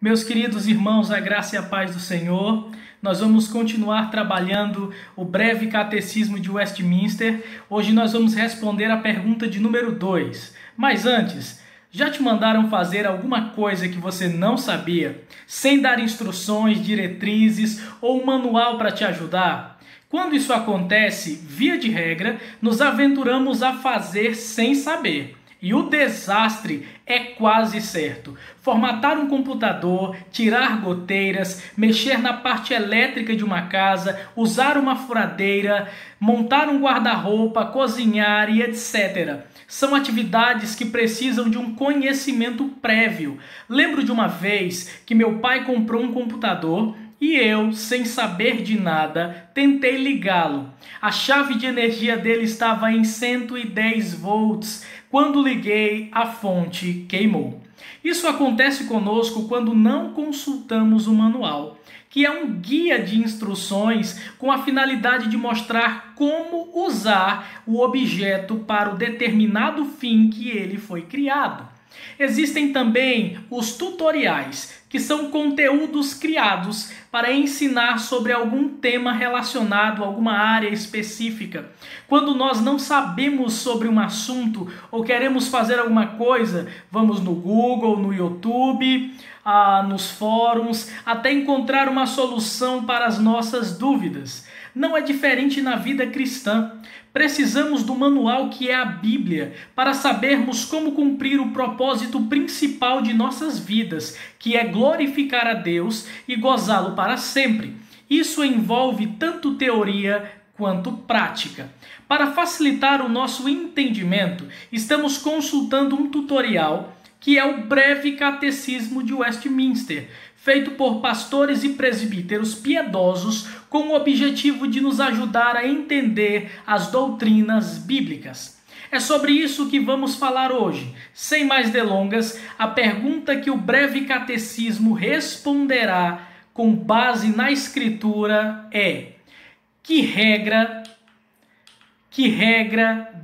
Meus queridos irmãos, a graça e a paz do Senhor, nós vamos continuar trabalhando o breve catecismo de Westminster. Hoje nós vamos responder a pergunta de número 2. Mas antes, já te mandaram fazer alguma coisa que você não sabia, sem dar instruções, diretrizes ou um manual para te ajudar? Quando isso acontece, via de regra, nos aventuramos a fazer sem saber. E o desastre é quase certo. Formatar um computador, tirar goteiras, mexer na parte elétrica de uma casa, usar uma furadeira, montar um guarda-roupa, cozinhar e etc. São atividades que precisam de um conhecimento prévio. Lembro de uma vez que meu pai comprou um computador e eu, sem saber de nada, tentei ligá-lo. A chave de energia dele estava em 110 volts. Quando liguei, a fonte queimou. Isso acontece conosco quando não consultamos o manual, que é um guia de instruções com a finalidade de mostrar como usar o objeto para o determinado fim que ele foi criado. Existem também os tutoriais, que são conteúdos criados para ensinar sobre algum tema relacionado a alguma área específica. Quando nós não sabemos sobre um assunto ou queremos fazer alguma coisa, vamos no Google, no YouTube, nos fóruns, até encontrar uma solução para as nossas dúvidas. Não é diferente na vida cristã. Precisamos do manual que é a Bíblia para sabermos como cumprir o propósito principal de nossas vidas, que é glorificar a Deus e gozá-lo para sempre. Isso envolve tanto teoria quanto prática. Para facilitar o nosso entendimento, estamos consultando um tutorial que é o breve catecismo de Westminster, feito por pastores e presbíteros piedosos com o objetivo de nos ajudar a entender as doutrinas bíblicas. É sobre isso que vamos falar hoje. Sem mais delongas, a pergunta que o breve catecismo responderá com base na Escritura é: que regra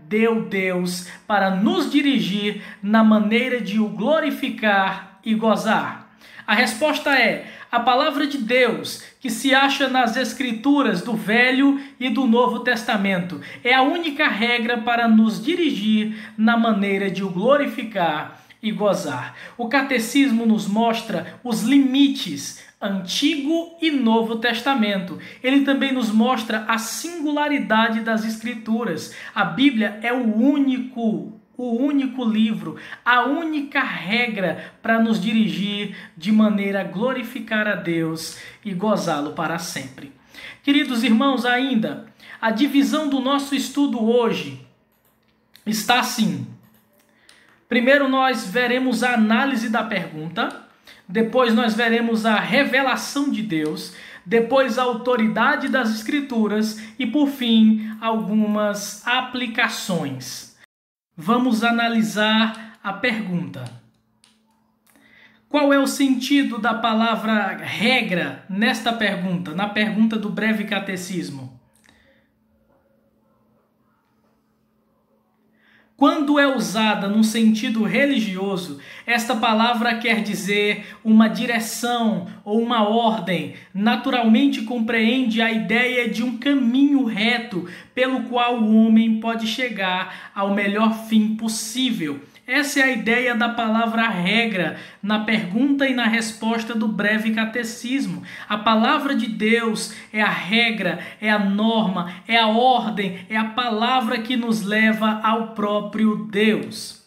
deu Deus para nos dirigir na maneira de o glorificar e gozar? A resposta é a palavra de Deus, que se acha nas Escrituras do Velho e do Novo Testamento. É a única regra para nos dirigir na maneira de o glorificar e gozar. O catecismo nos mostra os limites Antigo e Novo Testamento. Ele também nos mostra a singularidade das Escrituras. A Bíblia é o único livro, a única regra para nos dirigir de maneira a glorificar a Deus e gozá-lo para sempre. Queridos irmãos, ainda, a divisão do nosso estudo hoje está assim. Primeiro nós veremos a análise da pergunta, depois nós veremos a revelação de Deus, depois a autoridade das Escrituras e, por fim, algumas aplicações. Vamos analisar a pergunta. Qual é o sentido da palavra regra nesta pergunta, na pergunta do breve catecismo? Quando é usada num sentido religioso, esta palavra quer dizer uma direção ou uma ordem. Naturalmente compreende a ideia de um caminho reto pelo qual o homem pode chegar ao melhor fim possível. Essa é a ideia da palavra regra na pergunta e na resposta do breve catecismo. A palavra de Deus é a regra, é a norma, é a ordem, é a palavra que nos leva ao próprio Deus.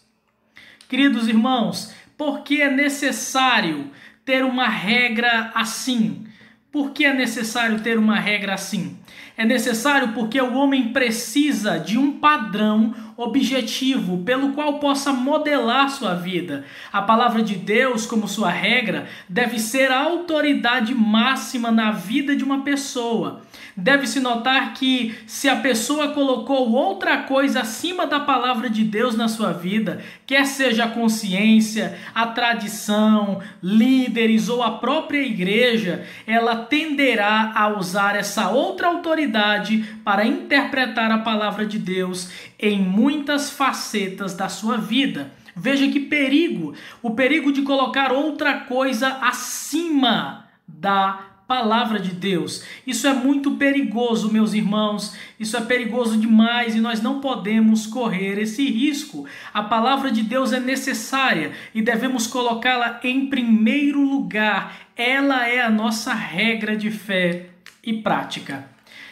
Queridos irmãos, por que é necessário ter uma regra assim? Por que é necessário ter uma regra assim? É necessário porque o homem precisa de um padrão objetivo pelo qual possa modelar sua vida. A palavra de Deus, como sua regra, deve ser a autoridade máxima na vida de uma pessoa. Deve-se notar que se a pessoa colocou outra coisa acima da palavra de Deus na sua vida, quer seja a consciência, a tradição, líderes ou a própria igreja, ela tenderá a usar essa outra autoridade para interpretar a palavra de Deus em muitas facetas da sua vida. Veja que perigo, o perigo de colocar outra coisa acima da palavra de Deus. Isso é muito perigoso, meus irmãos. Isso é perigoso demais e nós não podemos correr esse risco. A palavra de Deus é necessária e devemos colocá-la em primeiro lugar. Ela é a nossa regra de fé e prática.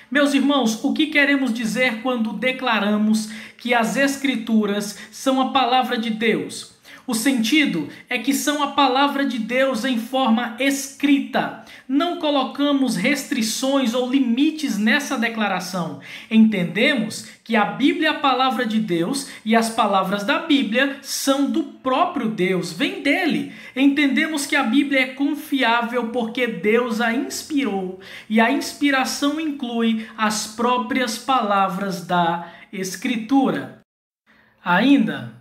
Meus irmãos, o que queremos dizer quando declaramos que as Escrituras são a palavra de Deus? O sentido é que são a palavra de Deus em forma escrita. Não colocamos restrições ou limites nessa declaração. Entendemos que a Bíblia é a palavra de Deus e as palavras da Bíblia são do próprio Deus, vem dele. Entendemos que a Bíblia é confiável porque Deus a inspirou e a inspiração inclui as próprias palavras da Escritura. Ainda,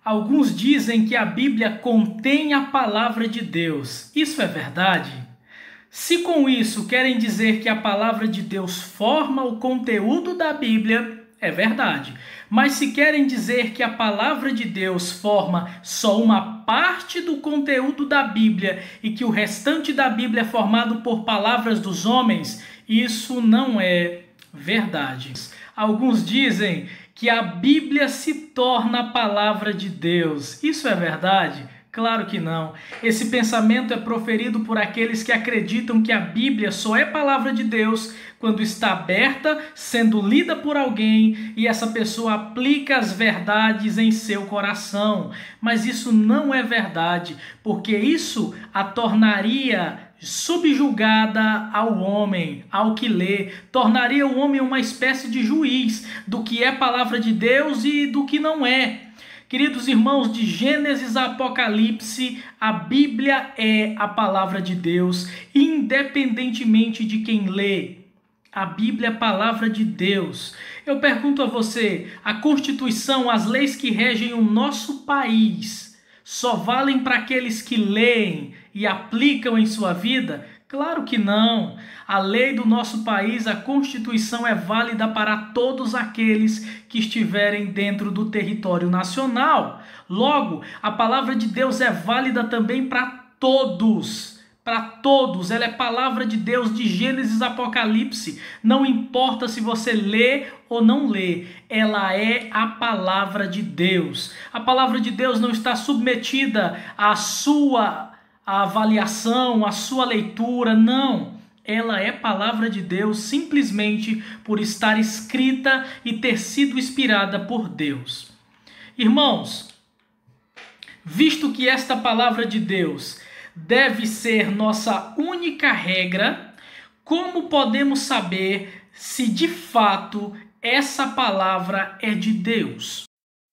alguns dizem que a Bíblia contém a palavra de Deus. Isso é verdade? Se com isso querem dizer que a palavra de Deus forma o conteúdo da Bíblia, é verdade. Mas se querem dizer que a palavra de Deus forma só uma parte do conteúdo da Bíblia e que o restante da Bíblia é formado por palavras dos homens, isso não é verdade. Alguns dizem que a Bíblia se torna a palavra de Deus. Isso é verdade? Claro que não. Esse pensamento é proferido por aqueles que acreditam que a Bíblia só é palavra de Deus quando está aberta, sendo lida por alguém e essa pessoa aplica as verdades em seu coração. Mas isso não é verdade, porque isso a tornaria subjugada ao homem, ao que lê, tornaria o homem uma espécie de juiz do que é palavra de Deus e do que não é. Queridos irmãos, de Gênesis a Apocalipse, a Bíblia é a palavra de Deus, independentemente de quem lê. A Bíblia é a palavra de Deus. Eu pergunto a você, a Constituição, as leis que regem o nosso país, só valem para aqueles que leem e aplicam em sua vida? Claro que não. A lei do nosso país, a Constituição, é válida para todos aqueles que estiverem dentro do território nacional. Logo, a palavra de Deus é válida também para todos. Para todos, ela é palavra de Deus de Gênesis a Apocalipse. Não importa se você lê ou não lê, ela é a palavra de Deus. A palavra de Deus não está submetida à sua avaliação, à sua leitura, não. Ela é palavra de Deus simplesmente por estar escrita e ter sido inspirada por Deus. Irmãos, visto que esta palavra de Deus deve ser nossa única regra, como podemos saber se de fato essa palavra é de Deus?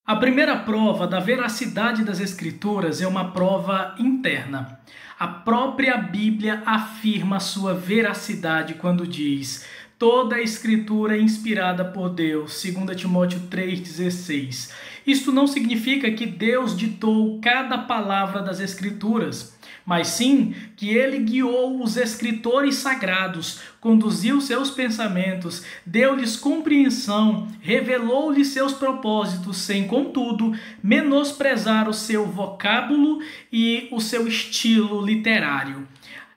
A primeira prova da veracidade das Escrituras é uma prova interna. A própria Bíblia afirma sua veracidade quando diz: toda a Escritura é inspirada por Deus, 2 Timóteo 3,16. Isto não significa que Deus ditou cada palavra das Escrituras, mas sim que ele guiou os escritores sagrados, conduziu seus pensamentos, deu-lhes compreensão, revelou-lhes seus propósitos, sem, contudo, menosprezar o seu vocábulo e o seu estilo literário.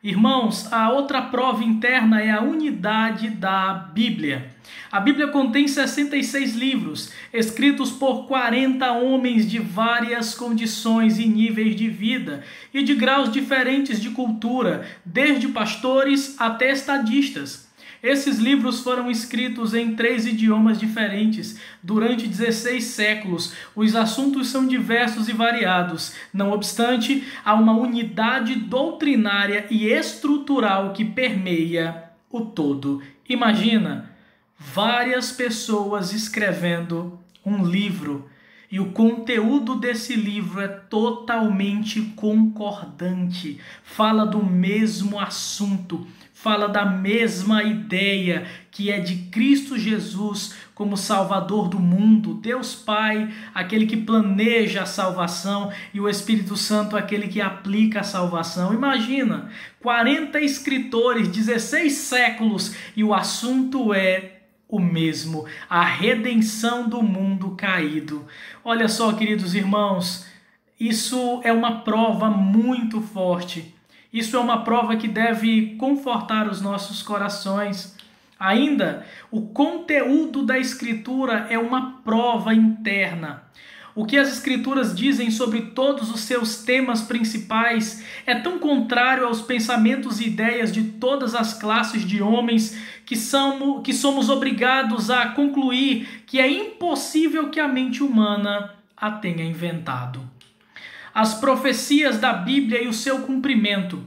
Irmãos, a outra prova interna é a unidade da Bíblia. A Bíblia contém 66 livros, escritos por 40 homens de várias condições e níveis de vida e de graus diferentes de cultura, desde pastores até estadistas. Esses livros foram escritos em 3 idiomas diferentes durante 16 séculos. Os assuntos são diversos e variados. Não obstante, há uma unidade doutrinária e estrutural que permeia o todo. Imagina várias pessoas escrevendo um livro e o conteúdo desse livro é totalmente concordante, fala do mesmo assunto, fala da mesma ideia, que é de Cristo Jesus como Salvador do mundo, Deus Pai, aquele que planeja a salvação, e o Espírito Santo, aquele que aplica a salvação. Imagina, 40 escritores, 16 séculos, e o assunto é o mesmo, a redenção do mundo caído. Olha só, queridos irmãos, Isso é uma prova muito forte. Isso é uma prova que deve confortar os nossos corações. Ainda, o conteúdo da Escritura é uma prova interna. O que as Escrituras dizem sobre todos os seus temas principais é tão contrário aos pensamentos e ideias de todas as classes de homens que somos obrigados a concluir que é impossível que a mente humana a tenha inventado. As profecias da Bíblia e o seu cumprimento.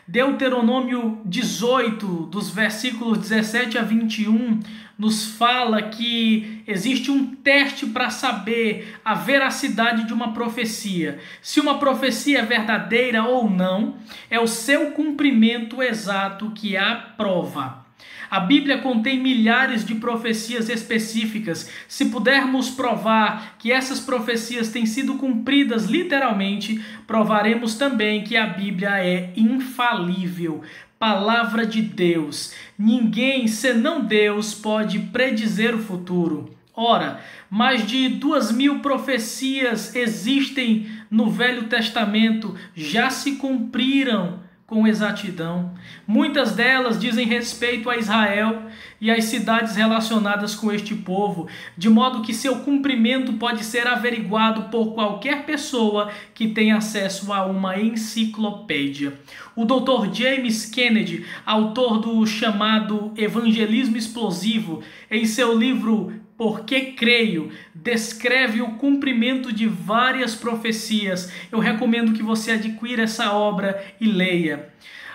Deuteronômio 18, dos versículos 17 a 21, nos fala que existe um teste para saber a veracidade de uma profecia. Se uma profecia é verdadeira ou não, é o seu cumprimento exato que é a prova. A Bíblia contém milhares de profecias específicas. Se pudermos provar que essas profecias têm sido cumpridas literalmente, provaremos também que a Bíblia é infalível, palavra de Deus. Ninguém, senão Deus, pode predizer o futuro. Ora, mais de 2.000 profecias existem no Velho Testamento, já se cumpriram com exatidão. Muitas delas dizem respeito a Israel e às cidades relacionadas com este povo, de modo que seu cumprimento pode ser averiguado por qualquer pessoa que tenha acesso a uma enciclopédia. O Dr. James Kennedy, autor do chamado Evangelismo Explosivo, em seu livro Porque Creio, descreve o cumprimento de várias profecias. Eu recomendo que você adquira essa obra e leia.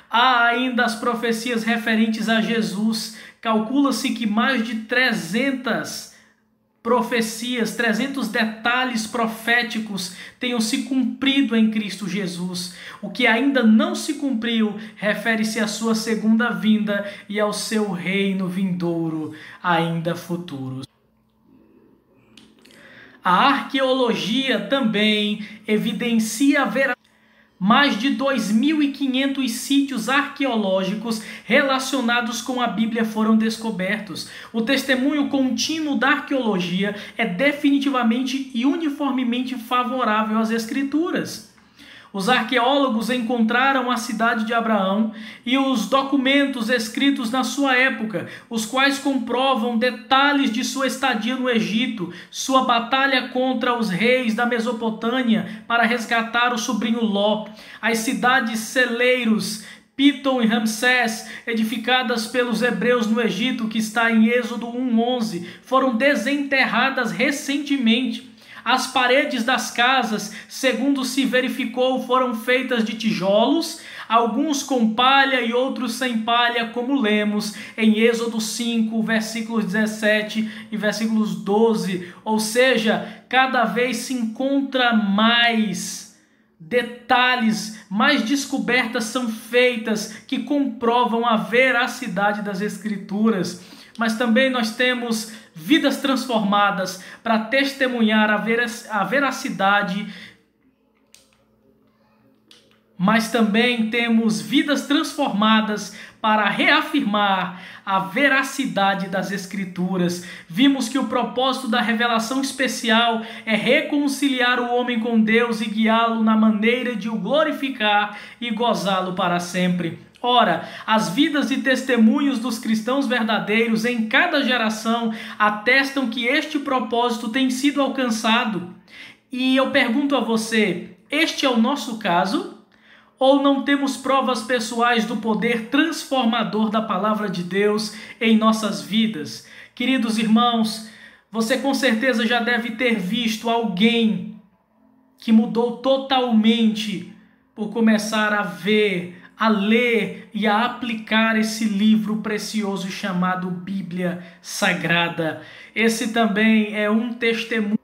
Há ainda as profecias referentes a Jesus. Calcula-se que mais de 300 profecias, 300 detalhes proféticos tenham se cumprido em Cristo Jesus. O que ainda não se cumpriu refere-se à sua segunda vinda e ao seu reino vindouro ainda futuro. A arqueologia também evidencia a veracidade. Mais de 2.500 sítios arqueológicos relacionados com a Bíblia foram descobertos. O testemunho contínuo da arqueologia é definitivamente e uniformemente favorável às Escrituras. Os arqueólogos encontraram a cidade de Abraão e os documentos escritos na sua época, os quais comprovam detalhes de sua estadia no Egito, sua batalha contra os reis da Mesopotâmia para resgatar o sobrinho Ló, as cidades celeiros, Pitom e Ramsés, edificadas pelos hebreus no Egito, que está em Êxodo 1:11, foram desenterradas recentemente. As paredes das casas, segundo se verificou, foram feitas de tijolos, alguns com palha e outros sem palha, como lemos em Êxodo 5, versículos 17 e versículos 12. Ou seja, cada vez se encontra mais detalhes, mais descobertas são feitas que comprovam a veracidade das Escrituras. Mas também nós temos vidas transformadas para testemunhar a veracidade. Mas também temos vidas transformadas para reafirmar a veracidade das Escrituras. Vimos que o propósito da revelação especial é reconciliar o homem com Deus e guiá-lo na maneira de o glorificar e gozá-lo para sempre. Ora, as vidas e testemunhos dos cristãos verdadeiros em cada geração atestam que este propósito tem sido alcançado. E eu pergunto a você, este é o nosso caso? Ou não temos provas pessoais do poder transformador da palavra de Deus em nossas vidas? Queridos irmãos, você com certeza já deve ter visto alguém que mudou totalmente por começar a ver, a ler e a aplicar esse livro precioso chamado Bíblia Sagrada. Esse também é um testemunho.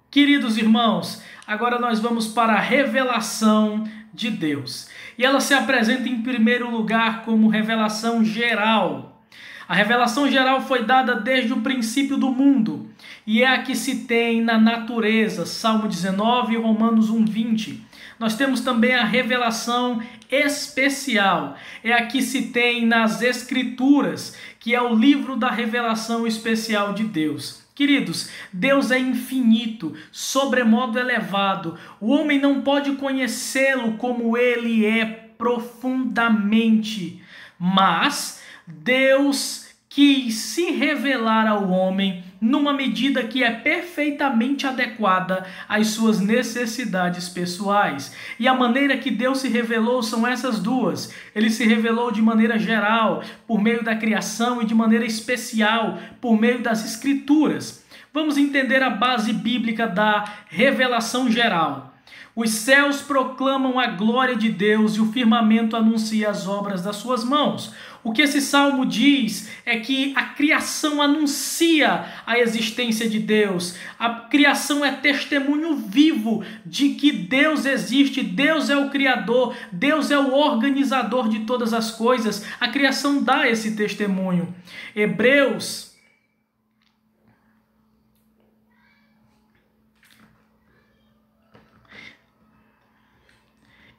Queridos irmãos, agora nós vamos para a revelação de Deus. E ela se apresenta em primeiro lugar como revelação geral. A revelação geral foi dada desde o princípio do mundo e é a que se tem na natureza, Salmo 19 e Romanos 1:20. Nós temos também a revelação especial, é a que se tem nas Escrituras, que é o livro da revelação especial de Deus. Queridos, Deus é infinito, sobremodo elevado. O homem não pode conhecê-lo como ele é profundamente, mas Deus quis se revelar ao homem numa medida que é perfeitamente adequada às suas necessidades pessoais. E a maneira que Deus se revelou são essas duas. Ele se revelou de maneira geral, por meio da criação, e de maneira especial, por meio das Escrituras. Vamos entender a base bíblica da revelação geral. Os céus proclamam a glória de Deus e o firmamento anuncia as obras das suas mãos. O que esse salmo diz é que a criação anuncia a existência de Deus. A criação é testemunho vivo de que Deus existe, Deus é o Criador, Deus é o organizador de todas as coisas. A criação dá esse testemunho.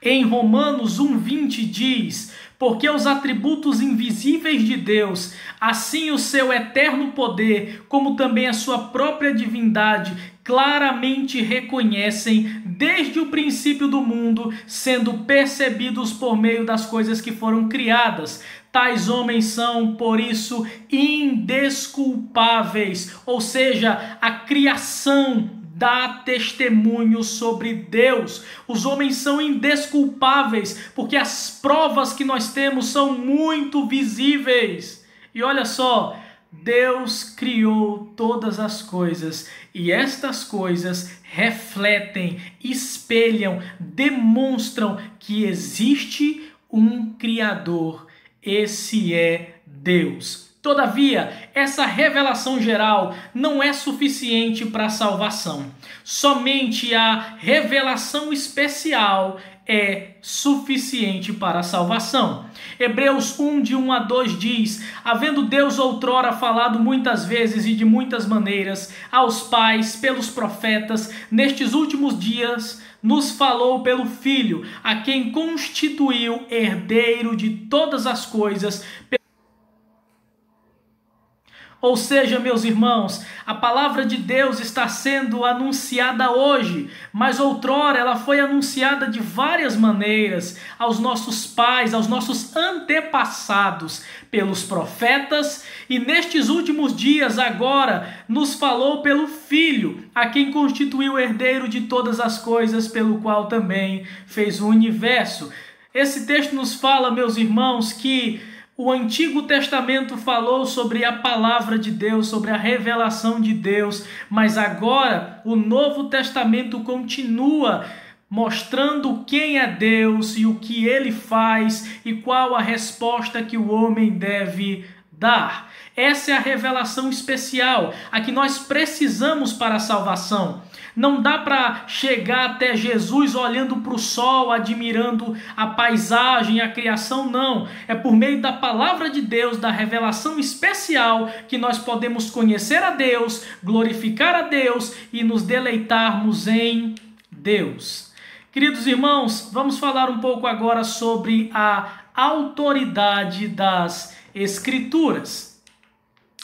Em Romanos 1,20 diz: porque os atributos invisíveis de Deus, assim o seu eterno poder, como também a sua própria divindade, claramente reconhecem desde o princípio do mundo, sendo percebidos por meio das coisas que foram criadas. Tais homens são, por isso, indesculpáveis, ou seja, a criação dá testemunho sobre Deus. Os homens são indesculpáveis, porque as provas que nós temos são muito visíveis. E olha só, Deus criou todas as coisas, e estas coisas refletem, espelham, demonstram que existe um Criador. Esse é Deus. Todavia, essa revelação geral não é suficiente para a salvação. Somente a revelação especial é suficiente para a salvação. Hebreus 1, de 1 a 2 diz: havendo Deus outrora falado muitas vezes e de muitas maneiras aos pais pelos profetas, nestes últimos dias nos falou pelo Filho, a quem constituiu herdeiro de todas as coisas. Ou seja, meus irmãos, a palavra de Deus está sendo anunciada hoje, mas outrora ela foi anunciada de várias maneiras aos nossos pais, aos nossos antepassados, pelos profetas, e nestes últimos dias agora nos falou pelo Filho, a quem constituiu herdeiro de todas as coisas, pelo qual também fez o universo. Esse texto nos fala, meus irmãos, que o Antigo Testamento falou sobre a palavra de Deus, sobre a revelação de Deus, mas agora o Novo Testamento continua mostrando quem é Deus e o que ele faz e qual a resposta que o homem deve dar. Essa é a revelação especial, a que nós precisamos para a salvação. Não dá para chegar até Jesus olhando para o sol, admirando a paisagem, a criação, não. É por meio da palavra de Deus, da revelação especial, que nós podemos conhecer a Deus, glorificar a Deus e nos deleitarmos em Deus. Queridos irmãos, vamos falar um pouco agora sobre a autoridade das Escrituras.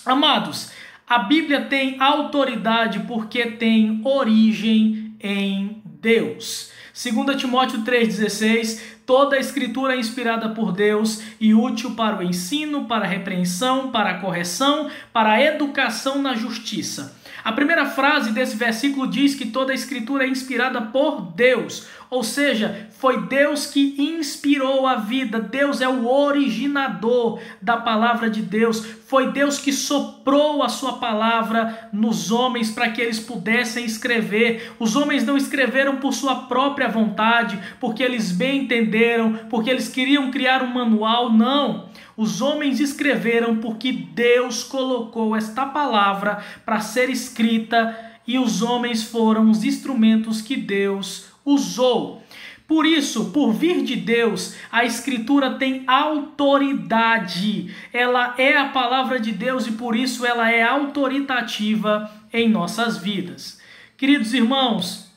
Amados, a Bíblia tem autoridade porque tem origem em Deus. 2 Timóteo 3,16, toda a Escritura é inspirada por Deus e útil para o ensino, para a repreensão, para a correção, para a educação na justiça. A primeira frase desse versículo diz que toda a Escritura é inspirada por Deus, ou seja, foi Deus que inspirou a vida. Deus é o originador da palavra de Deus. Foi Deus que soprou a sua palavra nos homens para que eles pudessem escrever. Os homens não escreveram por sua própria vontade, porque eles bem entenderam, porque eles queriam criar um manual, não. Os homens escreveram porque Deus colocou esta palavra para ser escrita e os homens foram os instrumentos que Deus usou. Por isso, por vir de Deus, a Escritura tem autoridade. Ela é a palavra de Deus e por isso ela é autoritativa em nossas vidas. Queridos irmãos,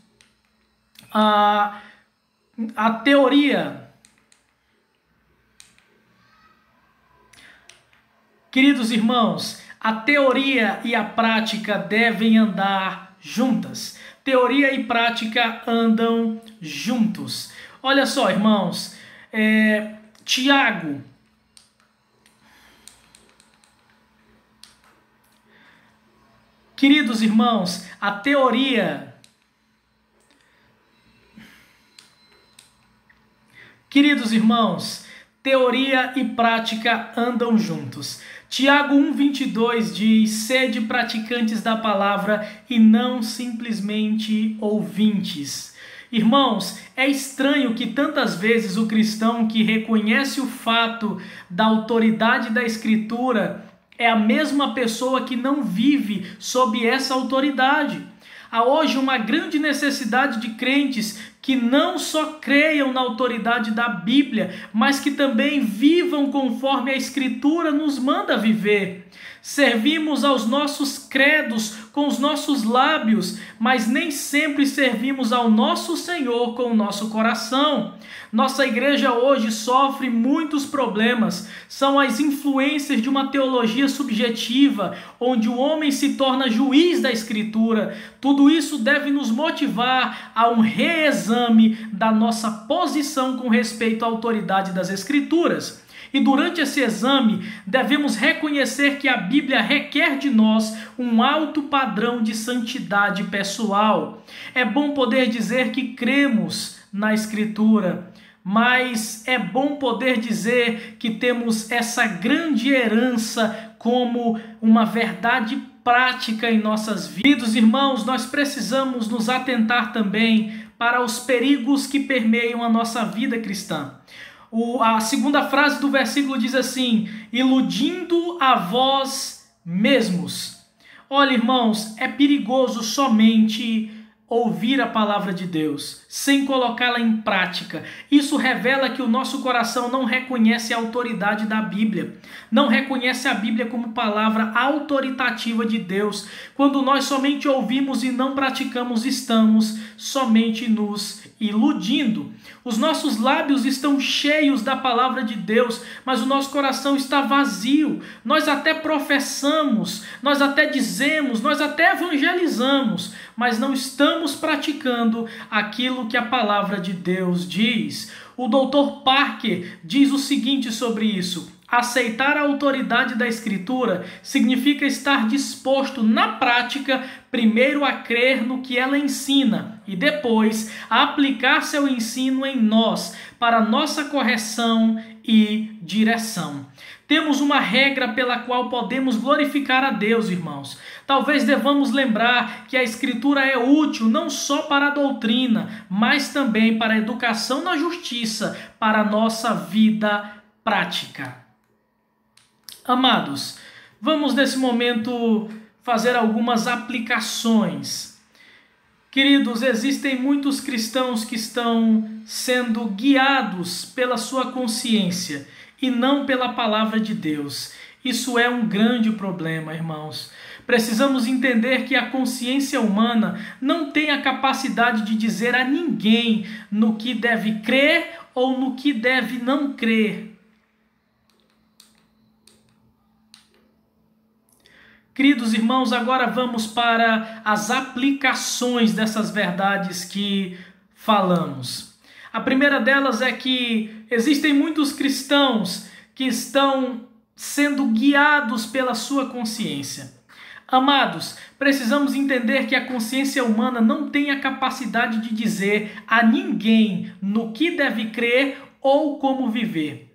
a teoria... Queridos irmãos, A teoria e a prática devem andar juntas. Teoria e prática andam juntos. Olha só, irmãos, Tiago, queridos irmãos, a teoria, queridos irmãos, teoria e prática andam juntos. Tiago 1,22 diz: sede praticantes da palavra e não simplesmente ouvintes. Irmãos, é estranho que tantas vezes o cristão que reconhece o fato da autoridade da Escritura é a mesma pessoa que não vive sob essa autoridade. Há hoje uma grande necessidade de crentes que não só creiam na autoridade da Bíblia, mas que também vivam conforme a Escritura nos manda viver. Servimos aos nossos credos com os nossos lábios, mas nem sempre servimos ao nosso Senhor com o nosso coração. Nossa igreja hoje sofre muitos problemas. São as influências de uma teologia subjetiva, onde o homem se torna juiz da Escritura. Tudo isso deve nos motivar a um reexame da nossa posição com respeito à autoridade das Escrituras. E durante esse exame, devemos reconhecer que a Bíblia requer de nós um alto padrão de santidade pessoal. É bom poder dizer que cremos na Escritura, mas é bom poder dizer que temos essa grande herança como uma verdade prática em nossas vidas. Irmãos, nós precisamos nos atentar também para os perigos que permeiam a nossa vida cristã. A segunda frase do versículo diz assim: iludindo a vós mesmos. Olha, irmãos, é perigoso somente ouvir a palavra de Deus sem colocá-la em prática. Isso revela que o nosso coração não reconhece a autoridade da Bíblia, não reconhece a Bíblia como palavra autoritativa de Deus. Quando nós somente ouvimos e não praticamos, estamos somente nos iludindo. Os nossos lábios estão cheios da palavra de Deus, mas o nosso coração está vazio. Nós até professamos, nós até dizemos, nós até evangelizamos, mas não estamos praticando aquilo que a palavra de Deus diz. O Dr. Parker diz o seguinte sobre isso: aceitar a autoridade da Escritura significa estar disposto na prática primeiro a crer no que ela ensina e depois a aplicar seu ensino em nós para nossa correção e direção. Temos uma regra pela qual podemos glorificar a Deus, irmãos. Talvez devamos lembrar que a Escritura é útil não só para a doutrina, mas também para a educação na justiça, para a nossa vida prática. Amados, vamos nesse momento fazer algumas aplicações. Queridos, existem muitos cristãos que estão sendo guiados pela sua consciência e não pela palavra de Deus. Isso é um grande problema, irmãos. Precisamos entender que a consciência humana não tem a capacidade de dizer a ninguém no que deve crer ou no que deve não crer. Queridos irmãos, agora vamos para as aplicações dessas verdades que falamos. A primeira delas é que existem muitos cristãos que estão sendo guiados pela sua consciência. Amados, precisamos entender que a consciência humana não tem a capacidade de dizer a ninguém no que deve crer ou como viver.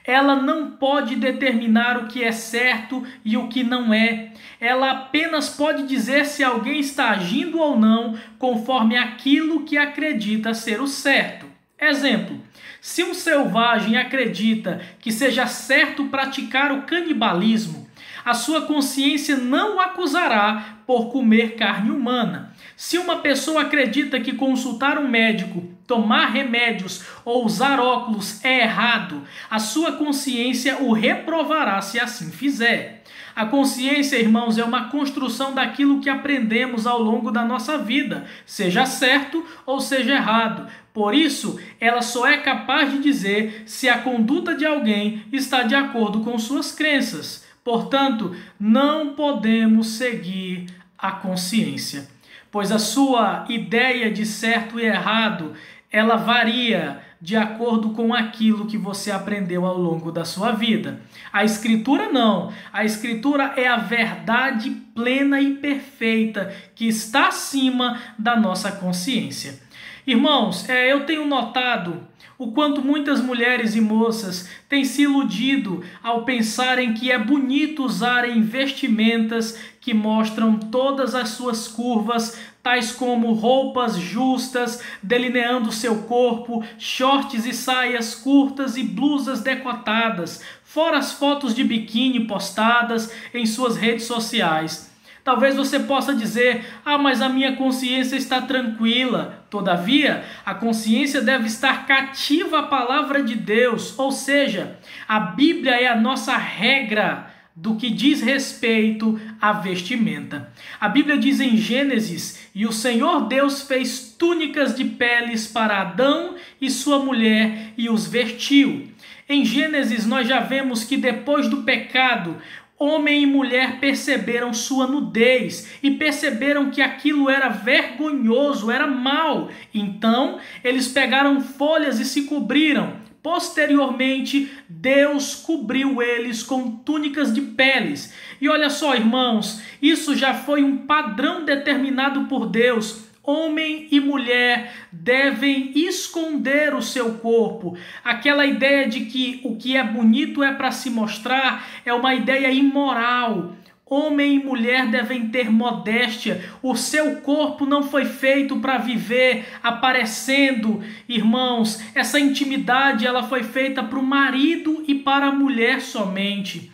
Ela não pode determinar o que é certo e o que não é. Ela apenas pode dizer se alguém está agindo ou não conforme aquilo que acredita ser o certo. Exemplo: se um selvagem acredita que seja certo praticar o canibalismo, a sua consciência não o acusará por comer carne humana. Se uma pessoa acredita que consultar um médico, tomar remédios ou usar óculos é errado, a sua consciência o reprovará se assim fizer. A consciência, irmãos, é uma construção daquilo que aprendemos ao longo da nossa vida, seja certo ou seja errado. Por isso, ela só é capaz de dizer se a conduta de alguém está de acordo com suas crenças. Portanto, não podemos seguir a consciência, pois a sua ideia de certo e errado, ela varia de acordo com aquilo que você aprendeu ao longo da sua vida. A Escritura não. A Escritura é a verdade plena e perfeita que está acima da nossa consciência. Irmãos, eu tenho notado o quanto muitas mulheres e moças têm se iludido ao pensarem que é bonito usarem vestimentas que mostram todas as suas curvas, tais como roupas justas, delineando seu corpo, shorts e saias curtas e blusas decotadas, fora as fotos de biquíni postadas em suas redes sociais. Talvez você possa dizer, mas a minha consciência está tranquila. Todavia, a consciência deve estar cativa à palavra de Deus, ou seja, a Bíblia é a nossa regra do que diz respeito à vestimenta. A Bíblia diz em Gênesis, e o Senhor Deus fez túnicas de peles para Adão e sua mulher e os vestiu. Em Gênesis nós já vemos que depois do pecado, homem e mulher perceberam sua nudez e perceberam que aquilo era vergonhoso, era mal. Então, eles pegaram folhas e se cobriram. Posteriormente, Deus cobriu eles com túnicas de peles. E olha só, irmãos, isso já foi um padrão determinado por Deus. Homem e mulher devem esconder o seu corpo. Aquela ideia de que o que é bonito é para se mostrar é uma ideia imoral. Homem e mulher devem ter modéstia. O seu corpo não foi feito para viver aparecendo. Irmãos, essa intimidade ela foi feita para o marido e para a mulher somente.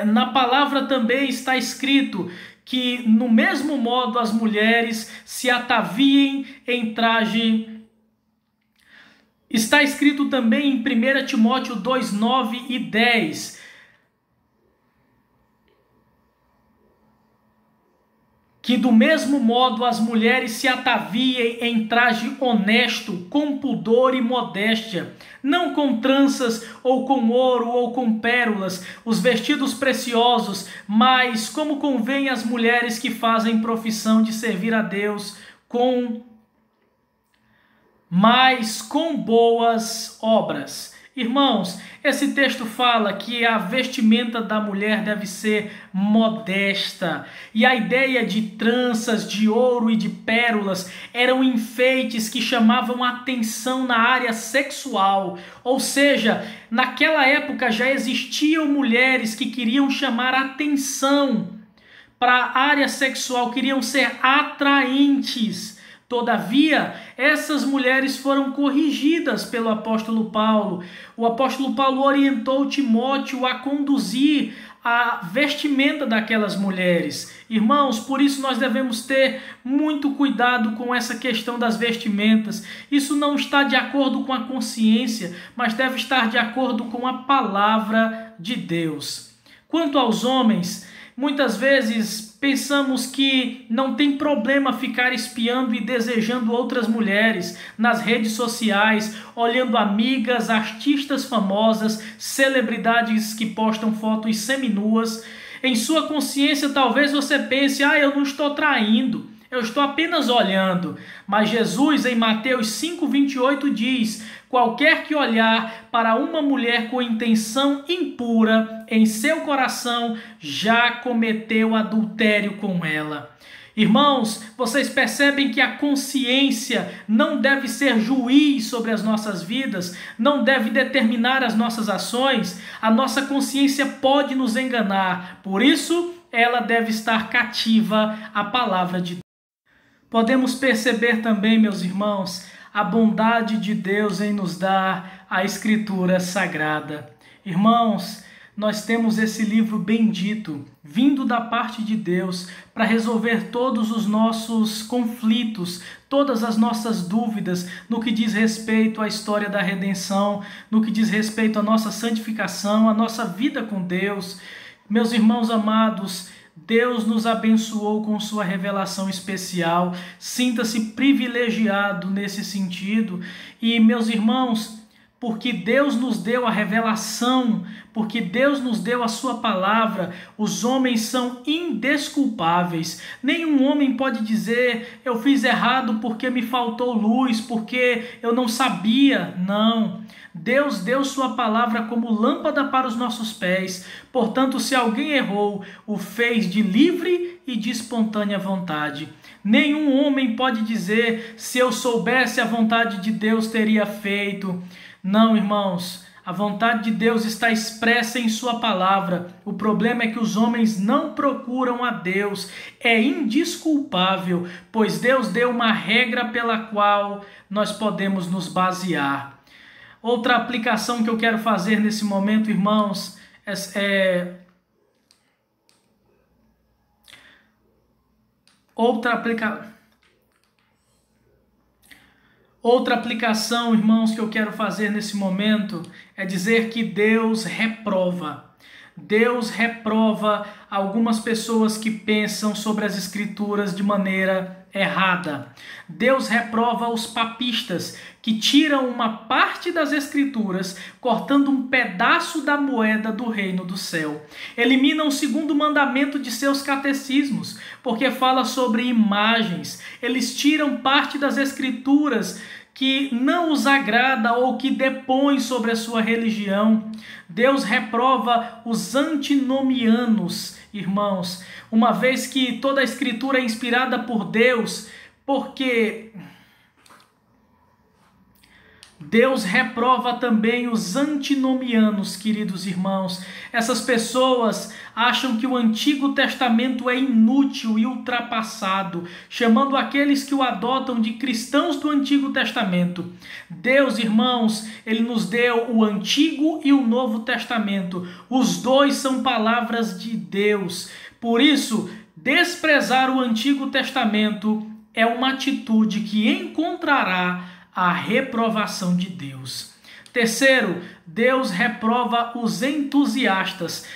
Na palavra também está escrito que no mesmo modo as mulheres se ataviem em traje. Está escrito também em 1 Timóteo 2, 9 e 10. Que do mesmo modo as mulheres se ataviem em traje honesto, com pudor e modéstia, não com tranças ou com ouro ou com pérolas, os vestidos preciosos, mas como convém às mulheres que fazem profissão de servir a Deus com boas obras. Irmãos, esse texto fala que a vestimenta da mulher deve ser modesta. E a ideia de tranças, de ouro e de pérolas eram enfeites que chamavam atenção na área sexual. Ou seja, naquela época já existiam mulheres que queriam chamar atenção para a área sexual, queriam ser atraentes. Todavia, essas mulheres foram corrigidas pelo apóstolo Paulo. O apóstolo Paulo orientou Timóteo a conduzir a vestimenta daquelas mulheres. Irmãos, por isso nós devemos ter muito cuidado com essa questão das vestimentas. Isso não está de acordo com a consciência, mas deve estar de acordo com a palavra de Deus. Quanto aos homens, muitas vezes pensamos que não tem problema ficar espiando e desejando outras mulheres nas redes sociais, olhando amigas, artistas famosas, celebridades que postam fotos seminuas. Em sua consciência talvez você pense, eu não estou traindo, eu estou apenas olhando. Mas Jesus em Mateus 5:28 diz, qualquer que olhar para uma mulher com intenção impura em seu coração já cometeu adultério com ela. Irmãos, vocês percebem que a consciência não deve ser juiz sobre as nossas vidas, não deve determinar as nossas ações. A nossa consciência pode nos enganar, por isso ela deve estar cativa à palavra de Deus. Podemos perceber também, meus irmãos, a bondade de Deus em nos dar a Escritura Sagrada. Irmãos, nós temos esse livro bendito, vindo da parte de Deus, para resolver todos os nossos conflitos, todas as nossas dúvidas, no que diz respeito à história da redenção, no que diz respeito à nossa santificação, à nossa vida com Deus. Meus irmãos amados, Deus nos abençoou com sua revelação especial. Sinta-se privilegiado nesse sentido. E, meus irmãos, porque Deus nos deu a revelação, porque Deus nos deu a sua palavra, os homens são indesculpáveis. Nenhum homem pode dizer, eu fiz errado porque me faltou luz, porque eu não sabia. Não. Deus deu sua palavra como lâmpada para os nossos pés. Portanto, se alguém errou, o fez de livre e de espontânea vontade. Nenhum homem pode dizer, se eu soubesse a vontade de Deus, teria feito. Não, irmãos, a vontade de Deus está expressa em sua palavra. O problema é que os homens não procuram a Deus. É indesculpável, pois Deus deu uma regra pela qual nós podemos nos basear. Outra aplicação que eu quero fazer nesse momento, irmãos, Outra aplicação, irmãos, que eu quero fazer nesse momento é dizer que Deus reprova. Deus reprova algumas pessoas que pensam sobre as Escrituras de maneira errada. Deus reprova os papistas que tiram uma parte das Escrituras, cortando um pedaço da moeda do reino do céu. Eliminam o segundo mandamento de seus catecismos, porque fala sobre imagens. Eles tiram parte das Escrituras que não os agrada ou que depõe sobre a sua religião. Deus reprova os antinomianos, irmãos, uma vez que toda a Escritura é inspirada por Deus, porque Deus reprova também os antinomianos, queridos irmãos. Essas pessoas acham que o Antigo Testamento é inútil e ultrapassado, chamando aqueles que o adotam de cristãos do Antigo Testamento. Deus, irmãos, Ele nos deu o Antigo e o Novo Testamento. Os dois são palavras de Deus. Por isso, desprezar o Antigo Testamento é uma atitude que encontrará a reprovação de Deus. Terceiro, Deus reprova os entusiastas.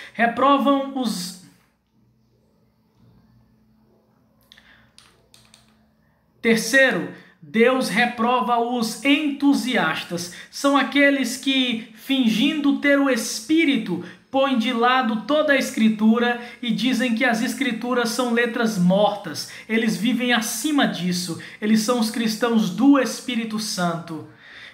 Terceiro, Deus reprova os entusiastas. São aqueles que, fingindo ter o Espírito, põem de lado toda a Escritura e dizem que as Escrituras são letras mortas. Eles vivem acima disso. Eles são os cristãos do Espírito Santo.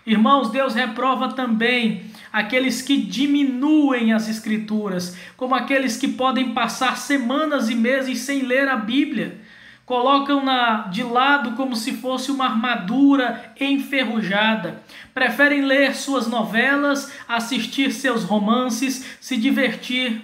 Irmãos, Deus reprova também aqueles que diminuem as Escrituras, como aqueles que podem passar semanas e meses sem ler a Bíblia. Colocam-na de lado como se fosse uma armadura enferrujada. Preferem ler suas novelas, assistir seus romances, se divertir.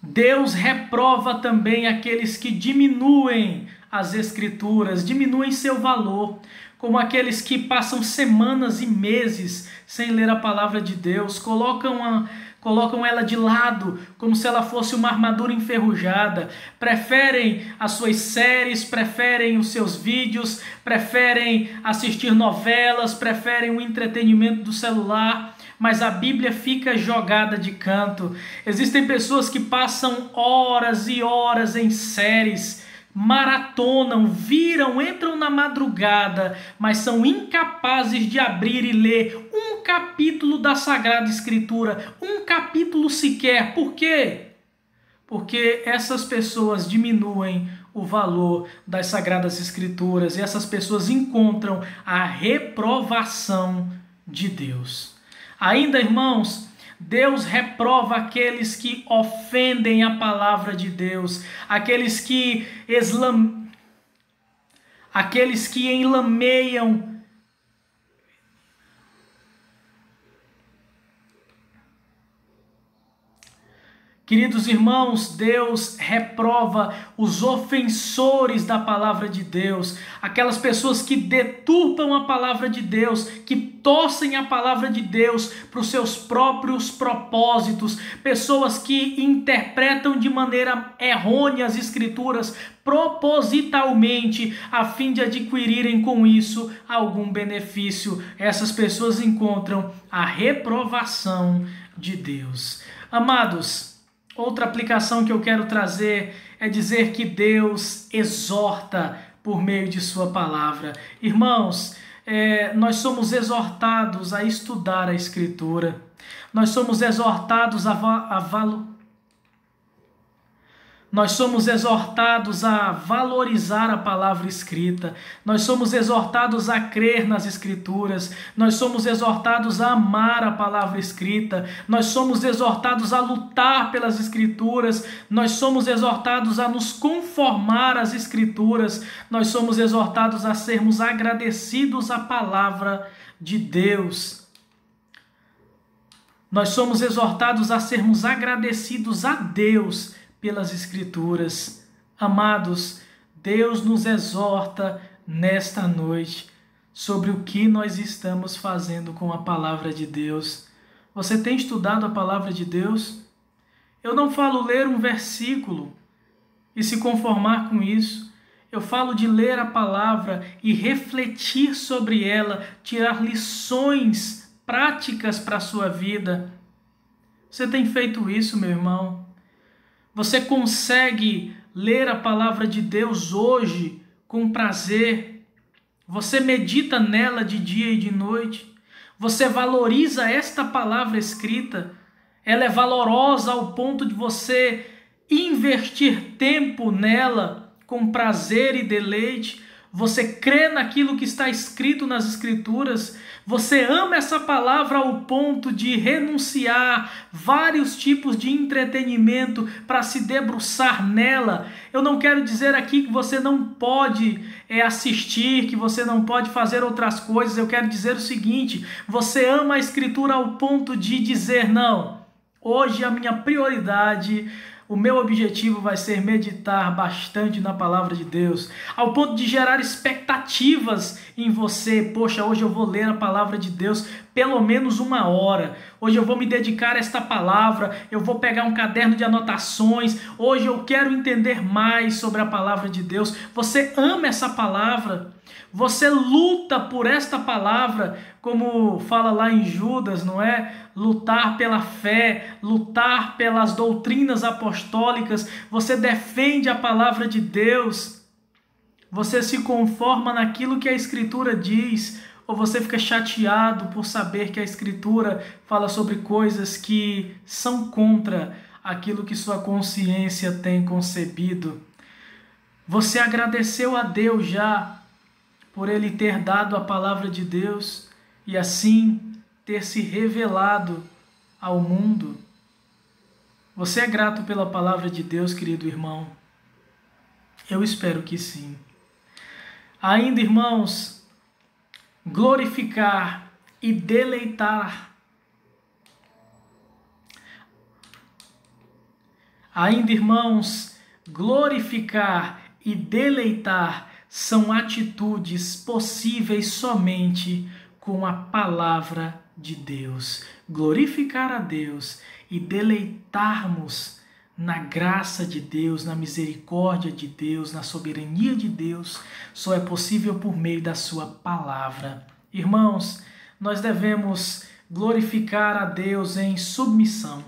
Deus reprova também aqueles que diminuem as Escrituras, diminuem seu valor, como aqueles que passam semanas e meses sem ler a palavra de Deus, colocam ela de lado, como se ela fosse uma armadura enferrujada, preferem as suas séries, preferem os seus vídeos, preferem assistir novelas, preferem o entretenimento do celular, mas a Bíblia fica jogada de canto. Existem pessoas que passam horas e horas em séries, maratonam, entram na madrugada, mas são incapazes de abrir e ler um capítulo da Sagrada Escritura, um capítulo sequer. Por quê? Porque essas pessoas diminuem o valor das Sagradas Escrituras e essas pessoas encontram a reprovação de Deus. Ainda, irmãos, Deus reprova aqueles que ofendem a palavra de Deus, aqueles que enlameiam. Queridos irmãos, Deus reprova os ofensores da palavra de Deus, aquelas pessoas que deturpam a palavra de Deus, que torcem a palavra de Deus para os seus próprios propósitos, pessoas que interpretam de maneira errônea as Escrituras propositalmente, a fim de adquirirem com isso algum benefício. Essas pessoas encontram a reprovação de Deus. Amados, outra aplicação que eu quero trazer é dizer que Deus exorta por meio de sua palavra. Irmãos, nós somos exortados a estudar a Escritura. Nós somos exortados Nós somos exortados a valorizar a palavra escrita. Nós somos exortados a crer nas Escrituras. Nós somos exortados a amar a palavra escrita. Nós somos exortados a lutar pelas Escrituras. Nós somos exortados a nos conformar às Escrituras. Nós somos exortados a sermos agradecidos à palavra de Deus. Nós somos exortados a sermos agradecidos a Deus pelas Escrituras. Amados, Deus nos exorta nesta noite sobre o que nós estamos fazendo com a palavra de Deus. Você tem estudado a palavra de Deus? Eu não falo ler um versículo e se conformar com isso. Eu falo de ler a palavra e refletir sobre ela, tirar lições práticas para a sua vida. Você tem feito isso, meu irmão? Você consegue ler a palavra de Deus hoje com prazer? Você medita nela de dia e de noite? Você valoriza esta palavra escrita? Ela é valorosa ao ponto de você investir tempo nela com prazer e deleite? Você crê naquilo que está escrito nas Escrituras? Você ama essa palavra ao ponto de renunciar vários tipos de entretenimento para se debruçar nela? Eu não quero dizer aqui que você não pode assistir, que você não pode fazer outras coisas. Eu quero dizer o seguinte: você ama a Escritura ao ponto de dizer, não, hoje a minha prioridade, o meu objetivo vai ser meditar bastante na palavra de Deus, ao ponto de gerar expectativas em você. Poxa, hoje eu vou ler a palavra de Deus pelo menos 1 hora. Hoje eu vou me dedicar a esta palavra, eu vou pegar um caderno de anotações. Hoje eu quero entender mais sobre a palavra de Deus. Você ama essa palavra? Você luta por esta palavra, como fala lá em Judas, não é? Lutar pela fé, lutar pelas doutrinas apostólicas. Você defende a palavra de Deus. Você se conforma naquilo que a Escritura diz, ou você fica chateado por saber que a Escritura fala sobre coisas que são contra aquilo que sua consciência tem concebido? Você agradeceu a Deus já por Ele ter dado a palavra de Deus e assim ter se revelado ao mundo? Você é grato pela palavra de Deus, querido irmão? Eu espero que sim. Ainda, irmãos, glorificar e deleitar. Ainda, irmãos, glorificar e deleitar são atitudes possíveis somente com a palavra de Deus. Glorificar a Deus e deleitarmos na graça de Deus, na misericórdia de Deus, na soberania de Deus, só é possível por meio da sua palavra. Irmãos, nós devemos glorificar a Deus em submissão.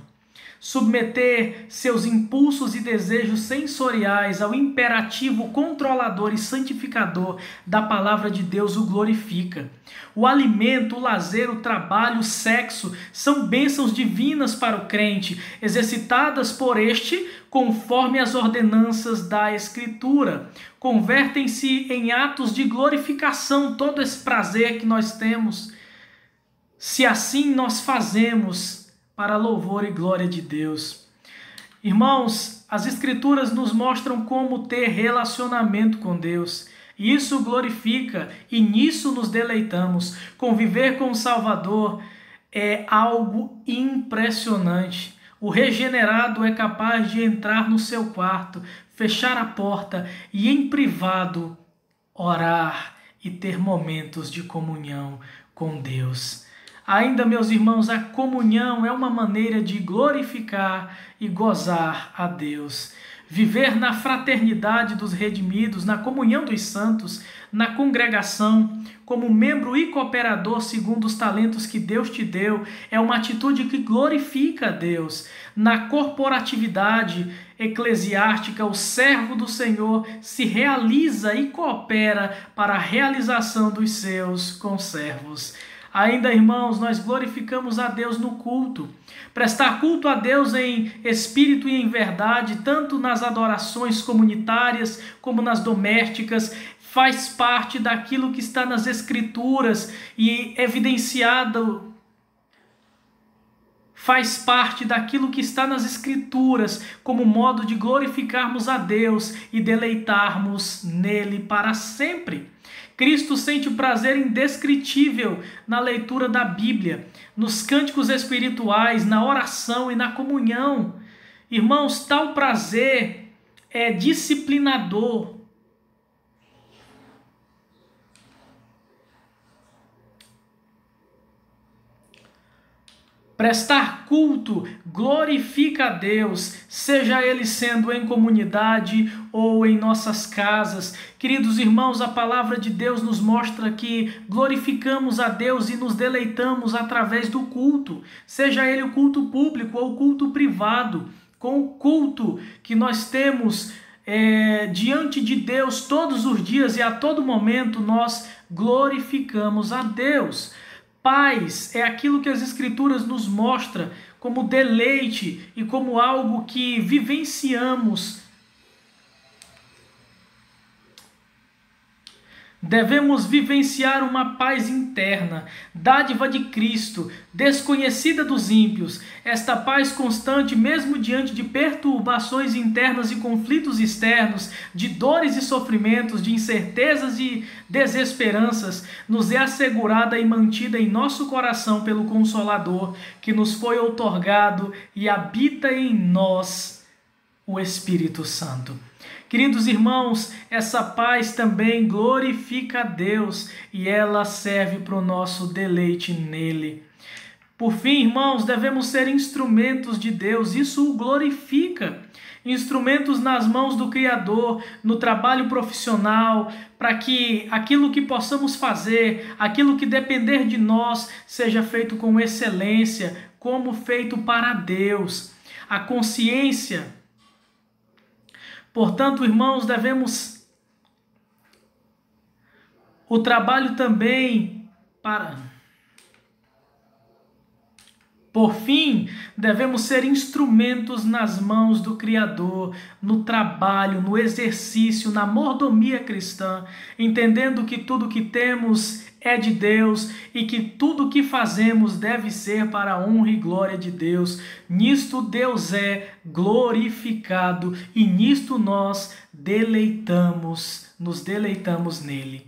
Submeter seus impulsos e desejos sensoriais ao imperativo controlador e santificador da palavra de Deus o glorifica. O alimento, o lazer, o trabalho, o sexo são bênçãos divinas para o crente, exercitadas por este conforme as ordenanças da Escritura. Convertem-se em atos de glorificação todo esse prazer que nós temos, se assim nós fazemos para louvor e glória de Deus. Irmãos, as Escrituras nos mostram como ter relacionamento com Deus. Isso glorifica e nisso nos deleitamos. Conviver com o Salvador é algo impressionante. O regenerado é capaz de entrar no seu quarto, fechar a porta e em privado orar e ter momentos de comunhão com Deus. Ainda, meus irmãos, a comunhão é uma maneira de glorificar e gozar a Deus. viver na fraternidade dos redimidos, na comunhão dos santos, na congregação, como membro e cooperador segundo os talentos que Deus te deu, é uma atitude que glorifica a Deus. Na corporatividade eclesiástica, o servo do Senhor se realiza e coopera para a realização dos seus conservos. Ainda, irmãos, nós glorificamos a Deus no culto. Prestar culto a Deus em espírito e em verdade, tanto nas adorações comunitárias como nas domésticas, faz parte daquilo que está nas Escrituras e evidenciado, faz parte daquilo que está nas Escrituras como modo de glorificarmos a Deus e deleitarmos nele para sempre. Cristo sente prazer indescritível na leitura da Bíblia, nos cânticos espirituais, na oração e na comunhão. Irmãos, tal prazer é disciplinador. Prestar culto glorifica a Deus, seja ele sendo em comunidade ou em nossas casas. Queridos irmãos, a palavra de Deus nos mostra que glorificamos a Deus e nos deleitamos através do culto, seja ele o culto público ou o culto privado. Com o culto que nós temos diante de Deus todos os dias e a todo momento, nós glorificamos a Deus. Paz é aquilo que as Escrituras nos mostram como deleite e como algo que vivenciamos. Devemos vivenciar uma paz interna, dádiva de Cristo, desconhecida dos ímpios. Esta paz constante, mesmo diante de perturbações internas e conflitos externos, de dores e sofrimentos, de incertezas e desesperanças, nos é assegurada e mantida em nosso coração pelo Consolador, que nos foi outorgado e habita em nós o Espírito Santo. Queridos irmãos, essa paz também glorifica a Deus e ela serve para o nosso deleite nele. Por fim, irmãos, devemos ser instrumentos de Deus, isso o glorifica. Instrumentos nas mãos do Criador, no trabalho profissional, para que aquilo que possamos fazer, aquilo que depender de nós, seja feito com excelência, como feito para Deus. A consciência. Portanto, irmãos, devemos o trabalho também para... Por fim, devemos ser instrumentos nas mãos do Criador, no trabalho, no exercício, na mordomia cristã, entendendo que tudo que temos é de Deus e que tudo que fazemos deve ser para a honra e glória de Deus. Nisto Deus é glorificado e nisto nós nos deleitamos nele.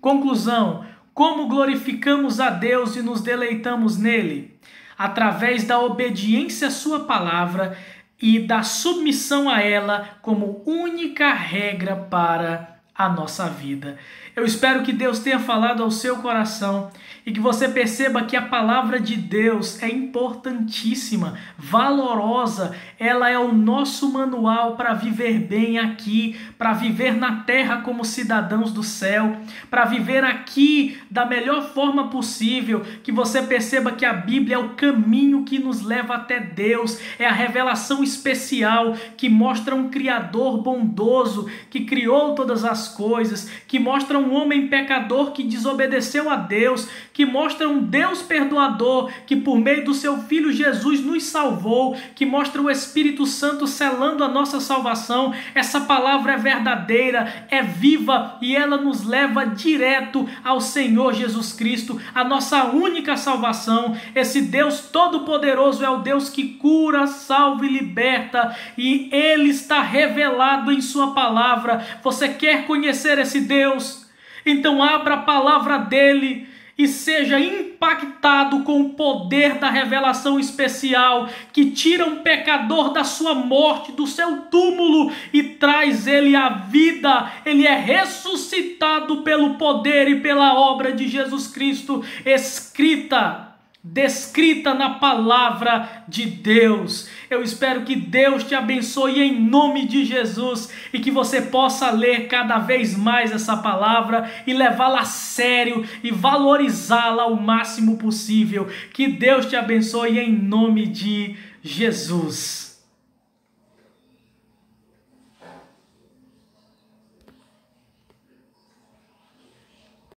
Conclusão: como glorificamos a Deus e nos deleitamos nele? Através da obediência à sua palavra e da submissão a ela como única regra para a nossa vida. Eu espero que Deus tenha falado ao seu coração e que você perceba que a palavra de Deus é importantíssima, valorosa. Ela é o nosso manual para viver bem aqui, para viver na terra como cidadãos do céu, para viver aqui da melhor forma possível. Que você perceba que a Bíblia é o caminho que nos leva até Deus, é a revelação especial que mostra um Criador bondoso que criou todas as coisas, que mostra um homem pecador que desobedeceu a Deus, que mostra um Deus perdoador que por meio do seu Filho Jesus nos salvou, que mostra o Espírito Santo selando a nossa salvação. Essa palavra é verdadeira, é viva e ela nos leva direto ao Senhor Jesus Cristo, a nossa única salvação. Esse Deus todo-poderoso é o Deus que cura, salva e liberta, e Ele está revelado em sua palavra. Você quer conhecer esse Deus? Então abra a palavra dele e seja impactado com o poder da revelação especial que tira um pecador da sua morte, do seu túmulo e traz ele à vida. Ele é ressuscitado pelo poder e pela obra de Jesus Cristo, escrita descrita na palavra de Deus. Eu espero que Deus te abençoe em nome de Jesus e que você possa ler cada vez mais essa palavra e levá-la a sério e valorizá-la o máximo possível. Que Deus te abençoe em nome de Jesus.